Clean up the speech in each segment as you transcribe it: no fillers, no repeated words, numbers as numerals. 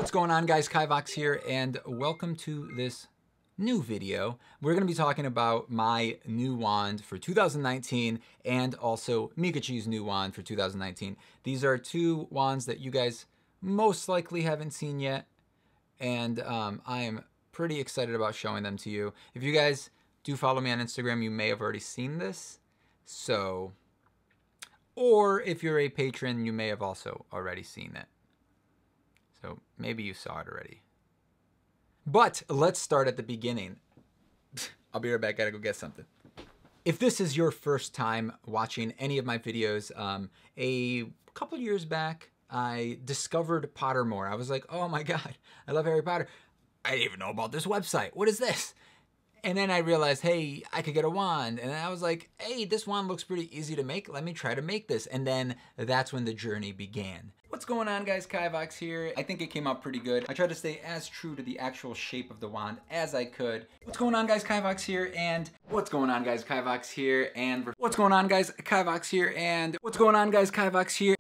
What's going on, guys? Kivox here, and welcome to this new video. We're going to be talking about my new wand for 2019 and also Meekachii's new wand for 2019. These are two wands that you guys most likely haven't seen yet, and I am pretty excited about showing them to you. If you guys do follow me on Instagram, you may have already seen this, or if you're a patron, you may have also already seen it. So maybe you saw it already. But let's start at the beginning. I'll be right back, gotta go get something. If this is your first time watching any of my videos, a couple years back, I discovered Pottermore. I was like, oh my God, I love Harry Potter. I didn't even know about this website. What is this? And then I realized, hey, I could get a wand. And I was like, hey, this wand looks pretty easy to make. Let me try to make this. And then that's when the journey began. What's going on, guys? Kivox here. I think it came out pretty good. I tried to stay as true to the actual shape of the wand as I could. What's going on, guys? Kivox here, and what's going on, guys? Kivox here, and what's going on, guys? Kivox here, and what's going on, guys? Kivox here.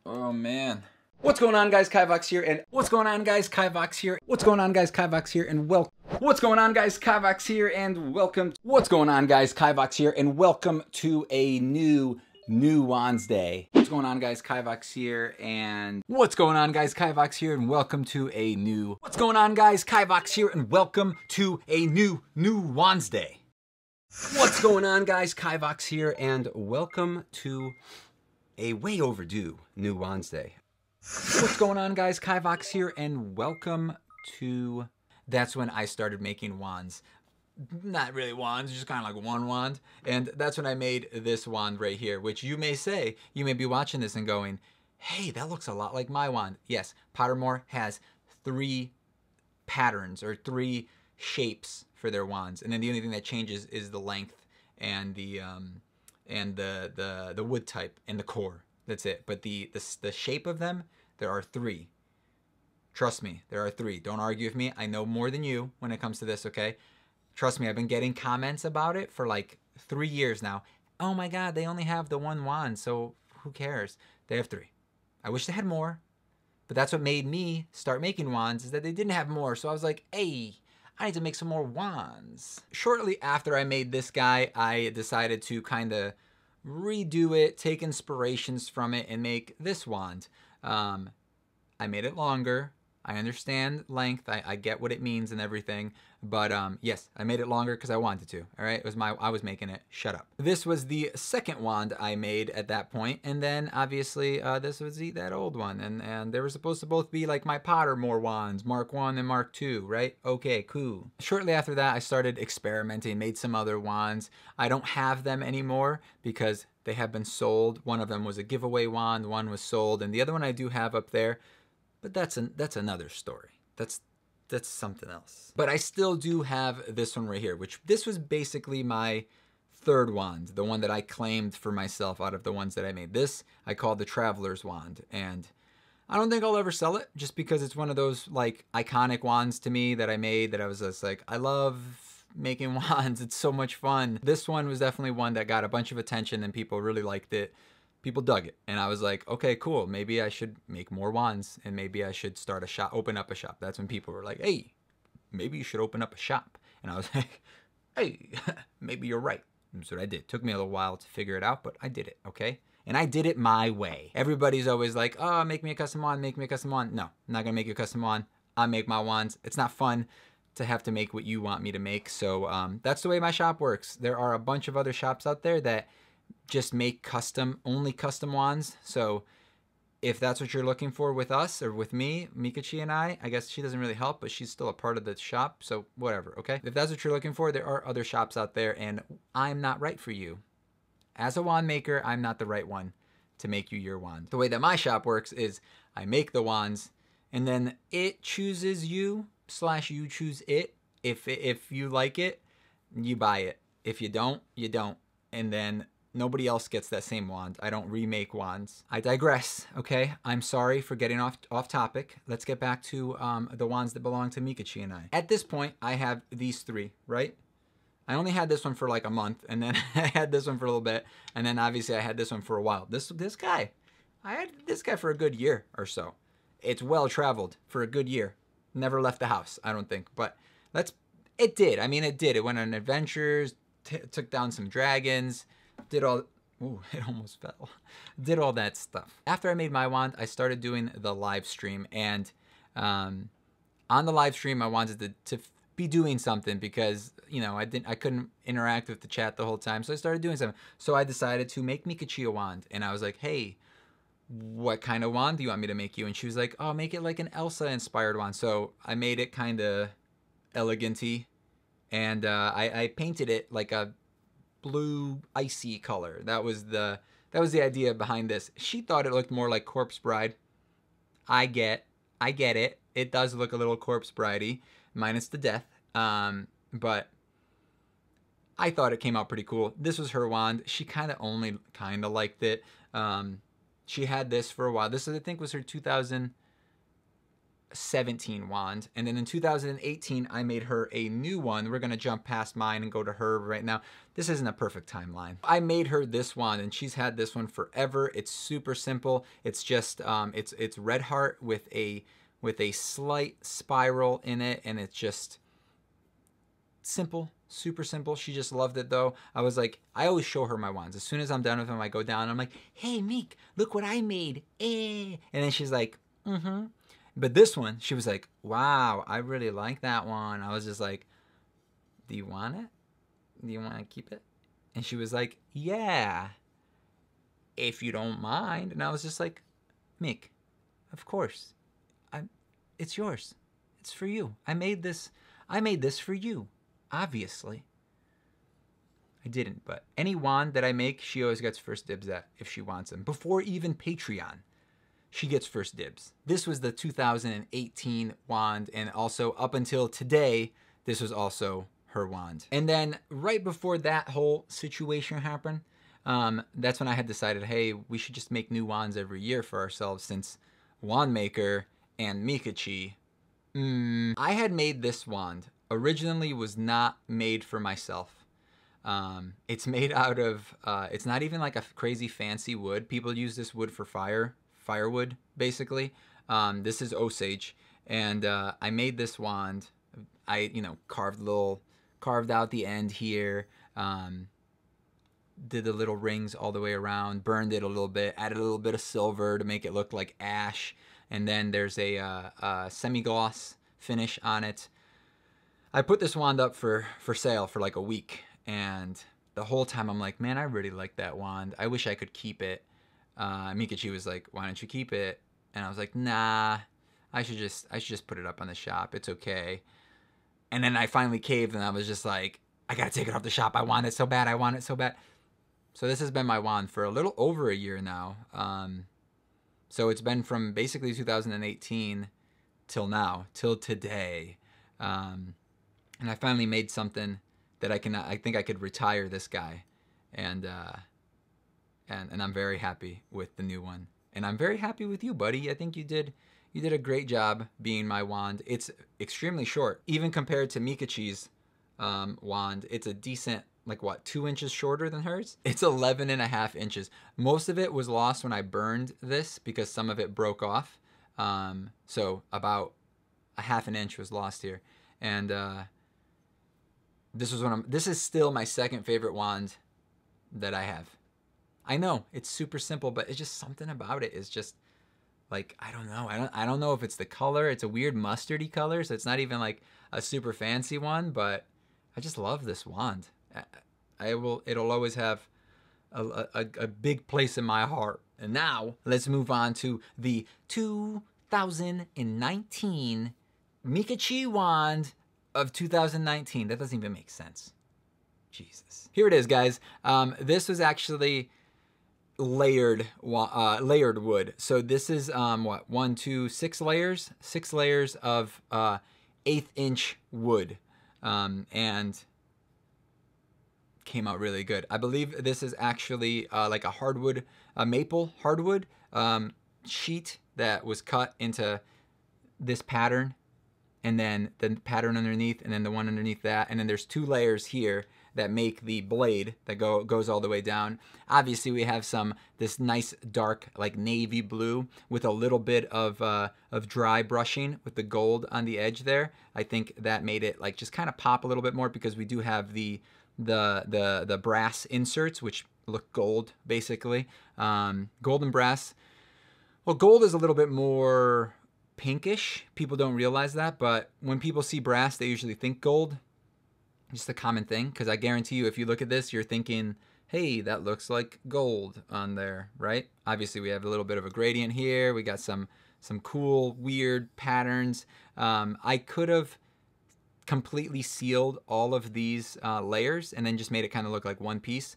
Oh man. What's going on, guys? Kivox here, and what's going on, guys? Kivox here. What's going on, guys? Kivox here, and what's going on, guys? Kivox here, and welcome. What's going on, guys? Kivox here, and welcome to a new Wands Day. What's going on, guys? Kivox here, and what's going on, guys? Kivox here, and welcome to a new. What's going on, guys? Kivox here, and welcome to a new Wands Day. What's going on, guys? Kivox here, and welcome to a way overdue new Wands Day. What's going on, guys? Kivox here, and welcome to... That's when I started making wands. Not really wands, just kind of like one wand. And that's when I made this wand right here, which you may say, you may be watching this and going, hey, that looks a lot like my wand. Yes, Pottermore has 3 patterns or 3 shapes for their wands. And then the only thing that changes is the length and the wood type and the core. That's it. But the shape of them, there are 3. Trust me, there are 3. Don't argue with me. I know more than you when it comes to this, okay? Trust me, I've been getting comments about it for like 3 years now. Oh my God, they only have the 1 wand, so who cares? They have 3. I wish they had more, but that's what made me start making wands, is that they didn't have more. So I was like, hey, I need to make some more wands. Shortly after I made this guy, I decided to kind of redo it, take inspirations from it, and make this wand. I made it longer. I understand length. I get what it means and everything. But yes, I made it longer because I wanted to. All right, it was I was making it. Shut up. This was the second wand I made at that point, and then obviously this was that old one, and they were supposed to both be like my Pottermore wands, Mark 1 and Mark 2, right? Okay, cool. Shortly after that, I started experimenting, made some other wands. I don't have them anymore because they have been sold. One of them was a giveaway wand, one was sold, and the other one I do have up there. But that's another story. That's something else. But I still do have this one right here, which this was basically my 3rd wand, the one that I claimed for myself out of the ones that I made. This I call the Traveler's Wand, and I don't think I'll ever sell it just because it's one of those like iconic wands to me that I made that I was just like, I love making wands. It's so much fun. This one was definitely one that got a bunch of attention and people really liked it. People dug it, and I was like, okay, cool. Maybe I should make more wands, and maybe I should start a shop, open up a shop. That's when people were like, hey, maybe you should open up a shop. And I was like, hey, maybe you're right. And that's what I did. Took me a little while to figure it out, but I did it, okay? And I did it my way. Everybody's always like, oh, make me a custom wand, make me a custom wand. No, I'm not gonna make you a custom wand. I make my wands. It's not fun to have to make what you want me to make, so that's the way my shop works. There are a bunch of other shops out there that just make only custom wands. So if that's what you're looking for with us or with me, Meekachii and I guess she doesn't really help, but she's still a part of the shop. So whatever, okay? If that's what you're looking for, there are other shops out there, and I'm not right for you. As a wand maker, I'm not the right one to make you your wand. The way that my shop works is I make the wands, and then it chooses you / you choose it. If you like it, you buy it. If you don't, you don't. And then nobody else gets that same wand. I don't remake wands. I digress, okay? I'm sorry for getting off topic. Let's get back to the wands that belong to Meekachii and I. At this point, I have these 3, right? I only had this one for like a month, and then I had this one for a little bit, and then obviously I had this one for a while. This guy, I had this guy for a good year or so. it's well traveled for a good year. Never left the house, I don't think, but it did. I mean, it did. It went on adventures, took down some dragons, did all. Ooh, it almost fell. Did all that stuff. After I made my wand, I started doing the live stream, and on the live stream, I wanted to be doing something because, you know, I couldn't interact with the chat the whole time, so I started doing something. So I decided to make Meekachii a wand, and I was like, hey, what kind of wand do you want me to make you? And she was like, oh, make it like an Elsa inspired wand. So I made it kind of elegant-y, and I painted it like a blue icy color. That was the idea behind this. She thought it looked more like Corpse Bride. I get it. It does look a little Corpse Bride-y, minus the death. But I thought it came out pretty cool. This was her wand. She kind of liked it. She had this for a while. This, I think, was her 2017 wand. And then in 2018, I made her a new one. We're going to jump past mine and go to her right now. This isn't a perfect timeline. I made her this wand, and she's had this one forever. It's super simple. It's just, it's red heart with a slight spiral in it, and it's just simple. Super simple. She just loved it, though. I was like, I always show her my wands. As soon as I'm done with them, I go down, and I'm like, hey, Meek, look what I made. Eh. And then she's like, mm-hmm. But this one, she was like, wow, I really like that one. I was just like, do you want it? Do you want to keep it? And she was like, yeah, if you don't mind. And I was just like, Meek, of course. It's yours. It's for you. I made this for you. Obviously. I didn't, but any wand that I make, she always gets first dibs at if she wants them. Before even Patreon, she gets first dibs. This was the 2018 wand, and also up until today, this was also her wand. And then right before that whole situation happened, that's when I had decided, hey, we should just make new wands every year for ourselves, since Wand Maker and Meekachii. I had made this wand. Originally was not made for myself. It's made out of, it's not even like a crazy fancy wood. People use this wood for firewood, basically. This is Osage, and I made this wand. I, carved out the end here, did the little rings all the way around, burned it a little bit, added a little bit of silver to make it look like ash, and then there's a semi-gloss finish on it. I put this wand up for sale for like a week, and the whole time I'm like, man, I really like that wand. I wish I could keep it. Meekachii was like, why don't you keep it? And I was like, nah, I should just put it up on the shop. It's okay. And then I finally caved, and I was just like, I gotta take it off the shop. I want it so bad. I want it so bad. So this has been my wand for a little over a year now. So it's been from basically 2018 till now, till today. And I finally made something that I think I could retire this guy. And I'm very happy with the new one. And I'm very happy with you, buddy. I think you did a great job being my wand. It's extremely short. Even compared to Meekachii's wand, it's a decent, 2 inches shorter than hers? It's 11.5 inches. Most of it was lost when I burned this because some of it broke off. So about a half an inch was lost here. And this is still my second favorite wand that I have. I know it's super simple, but it's just something about it is just like, I don't know. I don't know if it's the color. It's a weird mustardy color, so it's not even like a super fancy one, but I just love this wand. It'll always have a big place in my heart. And now let's move on to the 2019 Meekachii wand of 2019. That doesn't even make sense. Jesus. Here it is, guys. This was actually layered wood. So this is 6 layers? 6 layers of 1/8 inch wood. And came out really good. I believe this is actually like a hardwood, a maple hardwood sheet that was cut into this pattern, and then the pattern underneath, and then the one underneath that, and then there's 2 layers here that make the blade that goes all the way down. Obviously, we have this nice dark like navy blue with a little bit of dry brushing with the gold on the edge there. I think that made it like just kind of pop a little bit more because we do have the brass inserts, which look gold basically. Gold and brass. Well, gold is a little bit more pinkish. People don't realize that, but when people see brass, they usually think gold. Just a common thing, because I guarantee you, if you look at this, you're thinking, hey, that looks like gold on there, right? Obviously, we have a little bit of a gradient here. We got some cool, weird patterns. I could have completely sealed all of these layers and then just made it kind of look like one piece.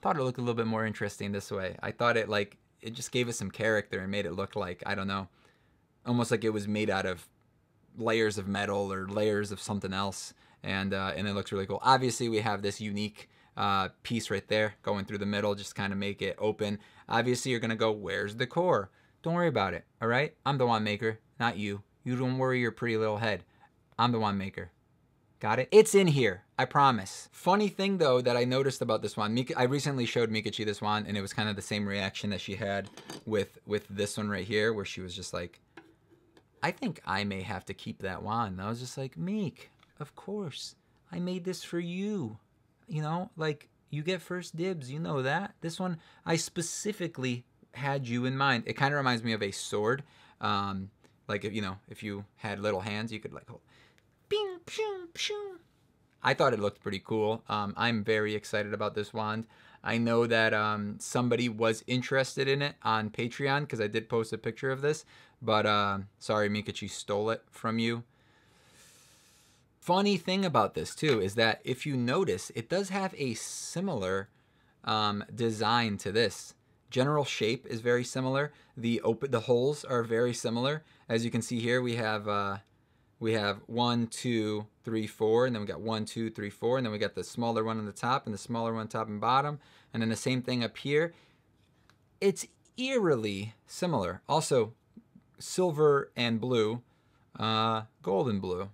Thought it looked a little bit more interesting this way. I thought it just gave it some character and made it look like, I don't know, almost like it was made out of layers of metal or layers of something else. And it looks really cool. Obviously, we have this unique piece right there going through the middle, just kind of make it open. Obviously, you're going to go, where's the core? Don't worry about it, all right? I'm the wand maker, not you. You don't worry your pretty little head. I'm the wand maker. Got it? It's in here, I promise. Funny thing, though, that I noticed about this wand, I recently showed Meekachii this wand, and it was kind of the same reaction that she had with this one right here, where she was just like, I think I may have to keep that wand. And I was just like, Meek, of course. I made this for you. You know, like, you get first dibs. You know that. This one, I specifically had you in mind. It kind of reminds me of a sword. Like, if you had little hands, you could, like, hold. Bing, pew, pew. I thought it looked pretty cool. I'm very excited about this wand. I know that somebody was interested in it on Patreon because I did post a picture of this. But, sorry, Meekachii stole it from you. Funny thing about this too is that if you notice, it does have a similar design to this. General shape is very similar. The holes are very similar. As you can see here, we have 1, 2, 3, 4, and then we got 1, 2, 3, 4, and then we got the smaller one on the top and the smaller one top and bottom, and then the same thing up here. It's eerily similar. Also, silver and blue, gold and blue.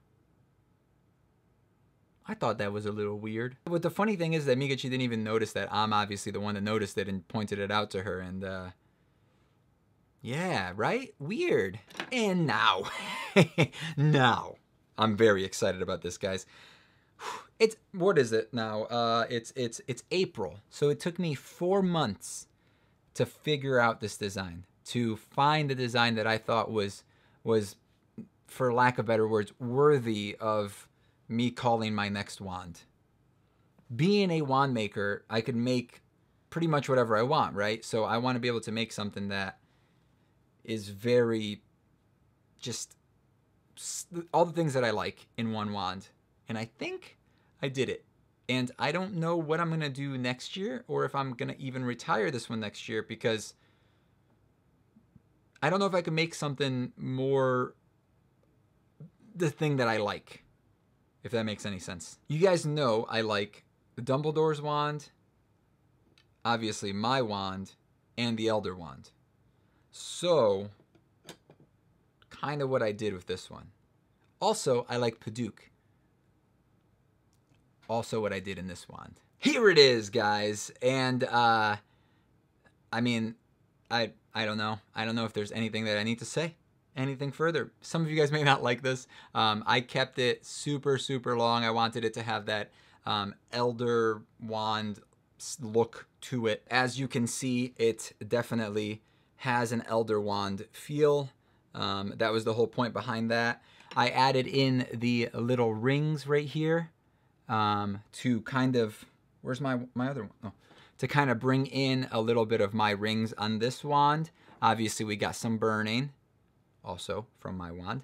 I thought that was a little weird. But the funny thing is that Meekachii didn't even notice that. I'm obviously the one that noticed it and pointed it out to her. And yeah, right? Weird. And now, I'm very excited about this, guys. What is it now? It's April. So it took me 4 months to figure out this design, to find the design that I thought was, for lack of better words, worthy of me calling my next wand. Being a wand maker, I could make pretty much whatever I want, right? So I want to be able to make something that is very, just all the things that I like in one wand. And I think I did it. And I don't know what I'm going to do next year, or if I'm going to even retire this one next year, because I don't know if I can make something more the thing that I like, if that makes any sense. You guys know I like the Dumbledore's wand, obviously my wand, and the Elder wand. So, kind of what I did with this one. Also, I like Paduk. Also what I did in this wand. Here it is, guys. And, I mean, I don't know. I don't know if there's anything that I need to say. Anything further. Some of you guys may not like this. I kept it super, super long. I wanted it to have that Elder wand look to it. As you can see, it definitely has an Elder wand feel. That was the whole point behind that. I added in the little rings right here to kind of, where's my other one? Oh, to kind of bring in a little bit of my rings on this wand. Obviously, we got some burning. Also from my wand.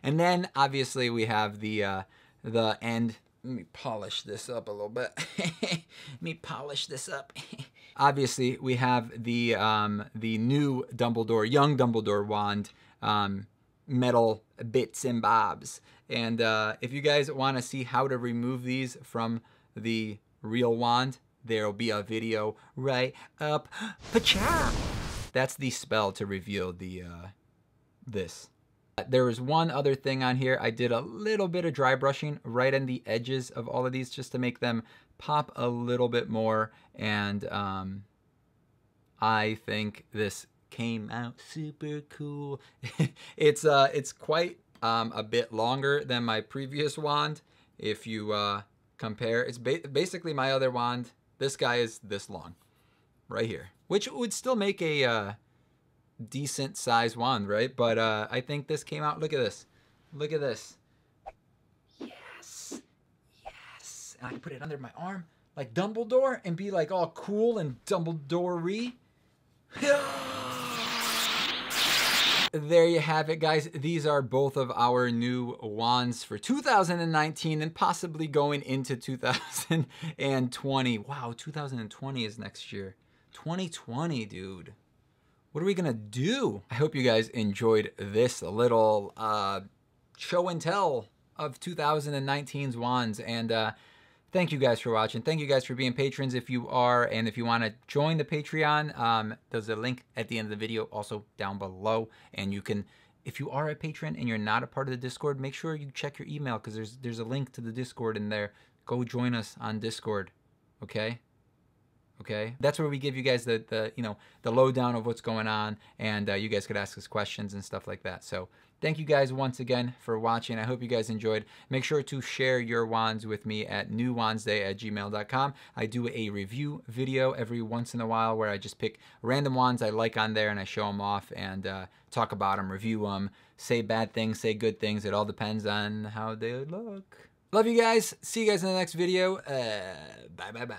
And then obviously we have the end. Let me polish this up a little bit. Let me polish this up. Obviously we have the new Dumbledore, young Dumbledore wand, metal bits and bobs. And if you guys want to see how to remove these from the real wand, there'll be a video right up. Pachow! That's the spell to reveal the this. There was one other thing on here. I did a little bit of dry brushing right on the edges of all of these just to make them pop a little bit more. And I think this came out super cool. It's quite a bit longer than my previous wand. If you compare, it's basically my other wand. This guy is this long right here, which would still make a decent size wand, right? But I think this came out. Look at this. Look at this. Yes. Yes. And I can put it under my arm like Dumbledore and be like all cool and Dumbledore-y. There you have it, guys. These are both of our new wands for 2019 and possibly going into 2020. Wow, 2020 is next year. 2020, dude. What are we gonna do? I hope you guys enjoyed this little show and tell of 2019's wands. And thank you guys for watching. Thank you guys for being patrons if you are. And if you want to join the Patreon, there's a link at the end of the video also down below. And you can, if you are a patron and you're not a part of the Discord, make sure you check your email because there's a link to the Discord in there. Go join us on Discord, okay? Okay, that's where we give you guys the lowdown of what's going on, and you guys could ask us questions and stuff like that. So thank you guys once again for watching. I hope you guys enjoyed. Make sure to share your wands with me at newwandsday@gmail.com. I do a review video every once in a while where I just pick random wands I like on there and I show them off and talk about them, review them, say bad things, say good things. It all depends on how they look. Love you guys. See you guys in the next video. Bye.